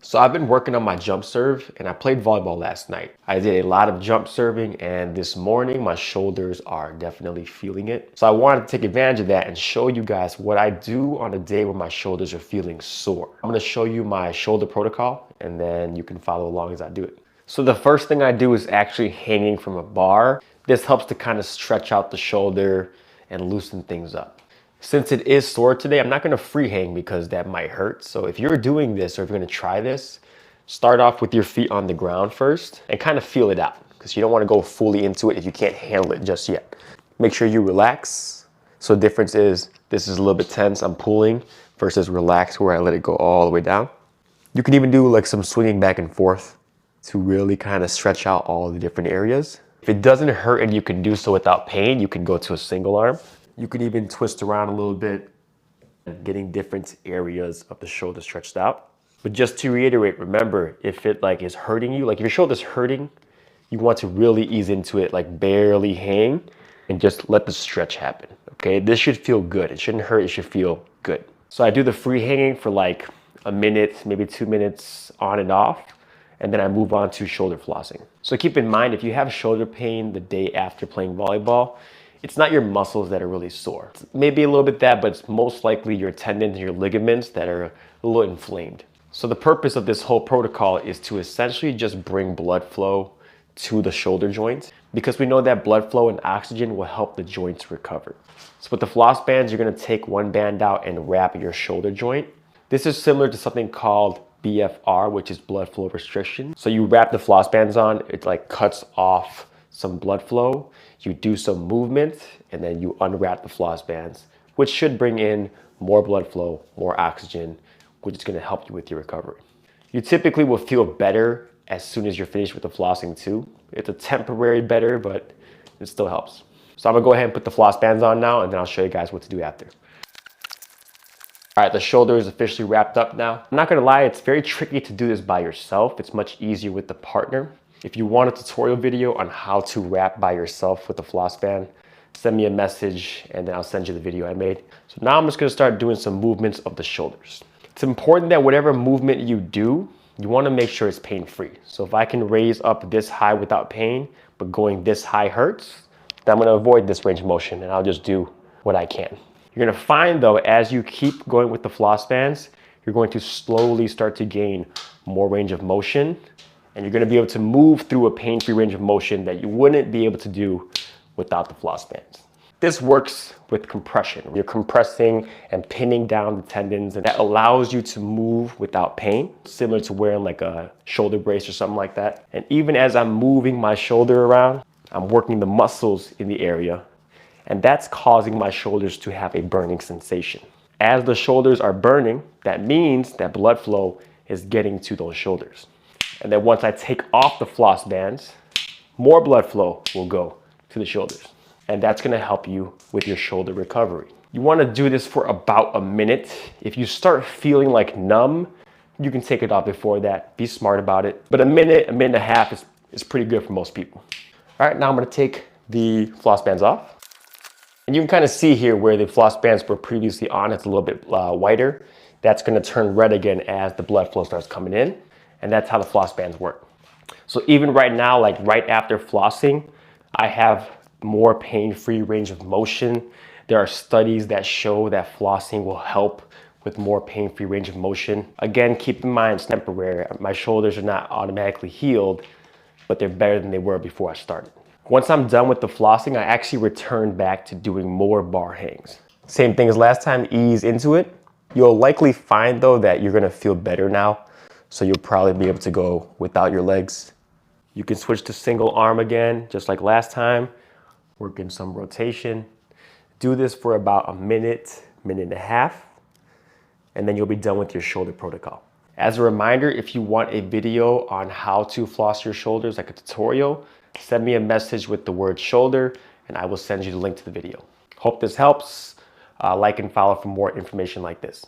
So I've been working on my jump serve and I played volleyball last night. I did a lot of jump serving and this morning my shoulders are definitely feeling it. So I wanted to take advantage of that and show you guys what I do on a day when my shoulders are feeling sore. I'm gonna show you my shoulder protocol and then you can follow along as I do it. So the first thing I do is actually hanging from a bar. This helps to kind of stretch out the shoulder and loosen things up. Since it is sore today, I'm not gonna free hang because that might hurt. So if you're doing this or if you're gonna try this, start off with your feet on the ground first and kind of feel it out because you don't wanna go fully into it if you can't handle it just yet. Make sure you relax. So the difference is this is a little bit tense, I'm pulling, versus relaxed where I let it go all the way down. You can even do like some swinging back and forth to really kind of stretch out all the different areas. If it doesn't hurt and you can do so without pain, you can go to a single arm. You can even twist around a little bit, getting different areas of the shoulder stretched out. But just to reiterate, remember, if it is hurting you, like if your shoulder's hurting, you want to really ease into it, like barely hang and just let the stretch happen, okay? This should feel good. It shouldn't hurt, it should feel good. So I do the free hanging for like a minute, maybe 2 minutes on and off, and then I move on to shoulder flossing. So keep in mind, if you have shoulder pain the day after playing volleyball, it's not your muscles that are really sore. It's maybe a little bit that, but it's most likely your tendons and your ligaments that are a little inflamed. So the purpose of this whole protocol is to essentially just bring blood flow to the shoulder joint because we know that blood flow and oxygen will help the joints recover. So with the floss bands, you're gonna take one band out and wrap your shoulder joint. This is similar to something called BFR, which is blood flow restriction. So you wrap the floss bands on, it like cuts off some blood flow, you do some movement, and then you unwrap the floss bands, which should bring in more blood flow, more oxygen, which is gonna help you with your recovery. You typically will feel better as soon as you're finished with the flossing too. It's a temporary better, but it still helps. So I'm gonna go ahead and put the floss bands on now, and then I'll show you guys what to do after. All right, the shoulder is officially wrapped up now. I'm not gonna lie, it's very tricky to do this by yourself. It's much easier with the partner. If you want a tutorial video on how to wrap by yourself with a floss band, send me a message and then I'll send you the video I made. So now I'm just gonna start doing some movements of the shoulders. It's important that whatever movement you do, you wanna make sure it's pain-free. So if I can raise up this high without pain, but going this high hurts, then I'm gonna avoid this range of motion and I'll just do what I can. You're gonna find though, as you keep going with the floss bands, you're going to slowly start to gain more range of motion and you're gonna be able to move through a pain-free range of motion that you wouldn't be able to do without the floss bands. This works with compression. You're compressing and pinning down the tendons and that allows you to move without pain, similar to wearing like a shoulder brace or something like that. And even as I'm moving my shoulder around, I'm working the muscles in the area and that's causing my shoulders to have a burning sensation. As the shoulders are burning, that means that blood flow is getting to those shoulders. And then once I take off the floss bands, more blood flow will go to the shoulders. And that's gonna help you with your shoulder recovery. You wanna do this for about a minute. If you start feeling like numb, you can take it off before that. Be smart about it. But a minute and a half is pretty good for most people. All right, now I'm gonna take the floss bands off. And you can kind of see here where the floss bands were previously on, it's a little bit whiter. That's gonna turn red again as the blood flow starts coming in. And that's how the floss bands work. So even right now, like right after flossing, I have more pain-free range of motion. There are studies that show that flossing will help with more pain-free range of motion. Again, keep in mind, it's temporary. My shoulders are not automatically healed, but they're better than they were before I started. Once I'm done with the flossing, I actually return back to doing more bar hangs. Same thing as last time, ease into it. You'll likely find though that you're gonna feel better now. So you'll probably be able to go without your legs. You can switch to single arm again, just like last time, working some rotation. Do this for about a minute, minute and a half, and then you'll be done with your shoulder protocol. As a reminder, if you want a video on how to floss your shoulders, like a tutorial, send me a message with the word shoulder, and I will send you the link to the video. Hope this helps. Like and follow for more information like this.